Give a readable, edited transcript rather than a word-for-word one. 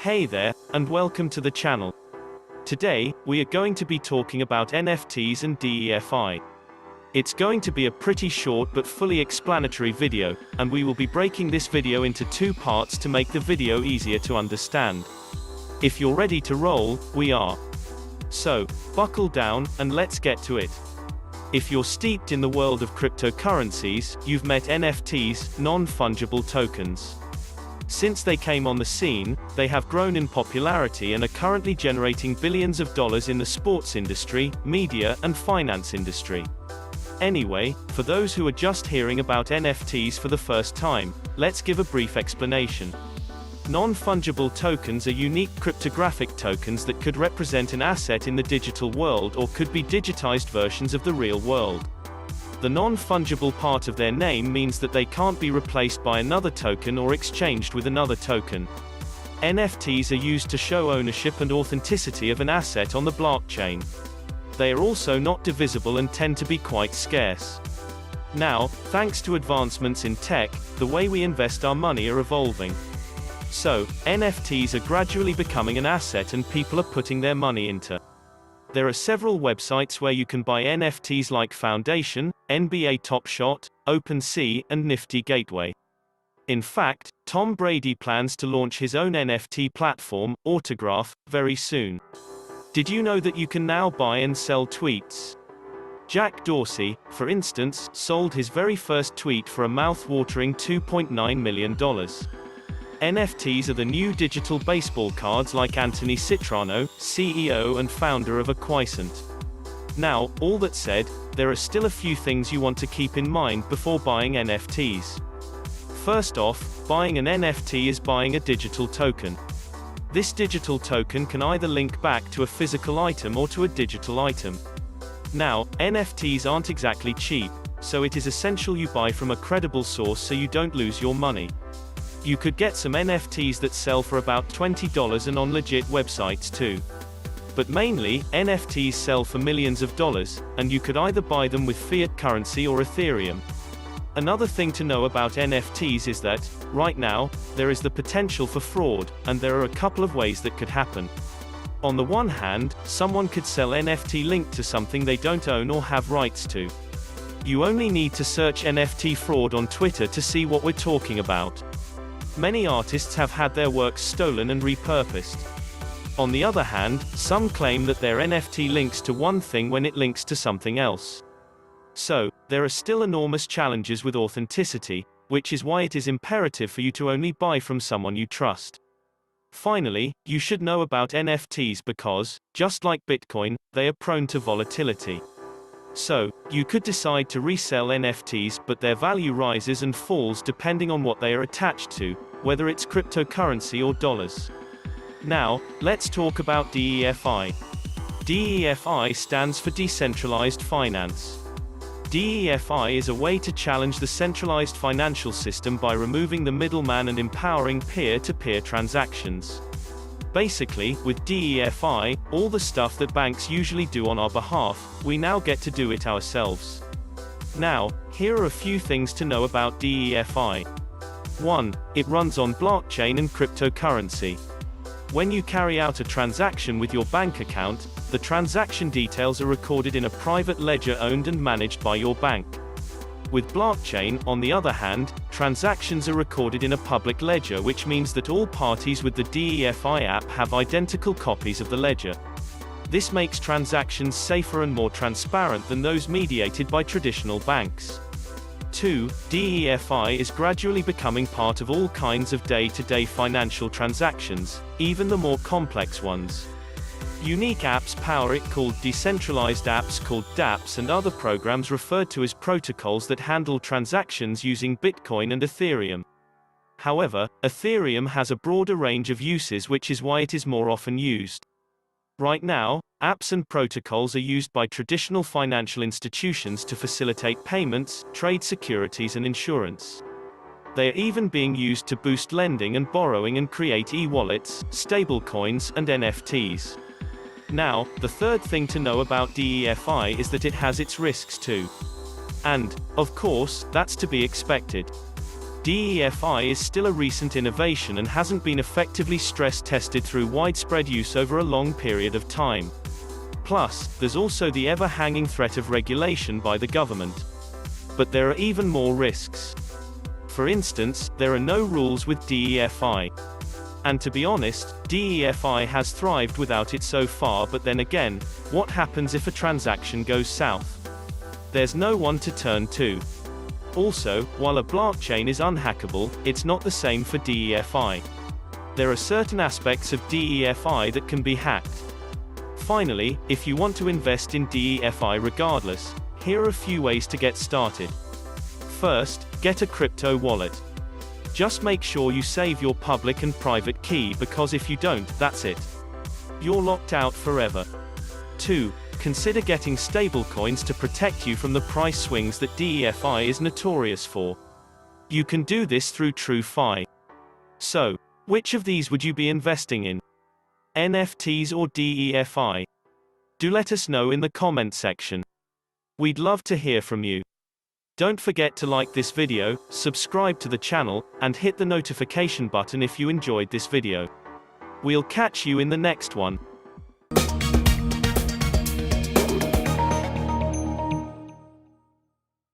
Hey there, and welcome to the channel. Today, we are going to be talking about NFTs and DEFI. It's going to be a pretty short but fully explanatory video, and we will be breaking this video into two parts to make the video easier to understand. If you're ready to roll, we are. So, buckle down, and let's get to it. If you're steeped in the world of cryptocurrencies, you've met NFTs, non-fungible tokens. Since they came on the scene, they have grown in popularity and are currently generating billions of dollars in the sports industry, media, and finance industry. Anyway, for those who are just hearing about NFTs for the first time, let's give a brief explanation. Non-fungible tokens are unique cryptographic tokens that could represent an asset in the digital world or could be digitized versions of the real world. The non-fungible part of their name means that they can't be replaced by another token or exchanged with another token. NFTs are used to show ownership and authenticity of an asset on the blockchain. They are also not divisible and tend to be quite scarce. Now, thanks to advancements in tech, the way we invest our money are evolving. So, NFTs are gradually becoming an asset and people are putting their money into. There are several websites where you can buy NFTs like Foundation, NBA Top Shot, OpenSea, and Nifty Gateway. In fact, Tom Brady plans to launch his own NFT platform, Autograph, very soon. Did you know that you can now buy and sell tweets? Jack Dorsey, for instance, sold his very first tweet for a mouth-watering $2.9 million. NFTs are the new digital baseball cards like Anthony Citrano, CEO and founder of Acquisant. Now, all that said, there are still a few things you want to keep in mind before buying NFTs. First off, buying an NFT is buying a digital token. This digital token can either link back to a physical item or to a digital item. Now, NFTs aren't exactly cheap, so it is essential you buy from a credible source so you don't lose your money. You could get some NFTs that sell for about $20 and on legit websites too. But mainly, NFTs sell for millions of dollars, and you could either buy them with fiat currency or Ethereum. Another thing to know about NFTs is that, right now, there is the potential for fraud, and there are a couple of ways that could happen. On the one hand, someone could sell NFT linked to something they don't own or have rights to. You only need to search NFT fraud on Twitter to see what we're talking about. Many artists have had their works stolen and repurposed. On the other hand, some claim that their NFT links to one thing when it links to something else. So, there are still enormous challenges with authenticity, which is why it is imperative for you to only buy from someone you trust. Finally, you should know about NFTs because, just like Bitcoin, they are prone to volatility. So, you could decide to resell NFTs, but their value rises and falls depending on what they are attached to, whether it's cryptocurrency or dollars. Now, let's talk about DEFI. DEFI stands for Decentralized Finance. DEFI is a way to challenge the centralized financial system by removing the middleman and empowering peer-to-peer transactions. Basically, with DEFI, all the stuff that banks usually do on our behalf, we now get to do it ourselves. Now, here are a few things to know about DEFI. 1. It runs on blockchain and cryptocurrency. When you carry out a transaction with your bank account, the transaction details are recorded in a private ledger owned and managed by your bank. With blockchain, on the other hand, transactions are recorded in a public ledger, which means that all parties with the DEFI app have identical copies of the ledger. This makes transactions safer and more transparent than those mediated by traditional banks. 2. DEFI is gradually becoming part of all kinds of day-to-day financial transactions, even the more complex ones. Unique apps power it, called decentralized apps called dApps, and other programs referred to as protocols that handle transactions using Bitcoin and Ethereum. However, Ethereum has a broader range of uses, which is why it is more often used. Right now, apps and protocols are used by traditional financial institutions to facilitate payments, trade securities and insurance. They are even being used to boost lending and borrowing and create e-wallets, stablecoins, and NFTs. Now, the third thing to know about DEFI is that it has its risks too. And, of course, that's to be expected. DEFI is still a recent innovation and hasn't been effectively stress-tested through widespread use over a long period of time. Plus, there's also the ever-hanging threat of regulation by the government. But there are even more risks. For instance, there are no rules with DEFI. And to be honest, DEFI has thrived without it so far, but then again, what happens if a transaction goes south? There's no one to turn to. Also, while a blockchain is unhackable, it's not the same for DEFI. There are certain aspects of DEFI that can be hacked. Finally, if you want to invest in DEFI regardless, here are a few ways to get started. First, get a crypto wallet. Just make sure you save your public and private key, because if you don't, that's it. You're locked out forever. 2. Consider getting stablecoins to protect you from the price swings that DEFI is notorious for. You can do this through TrueFi. So, which of these would you be investing in? NFTs or DEFI? Do let us know in the comment section. We'd love to hear from you. Don't forget to like this video, subscribe to the channel, and hit the notification button if you enjoyed this video. We'll catch you in the next one.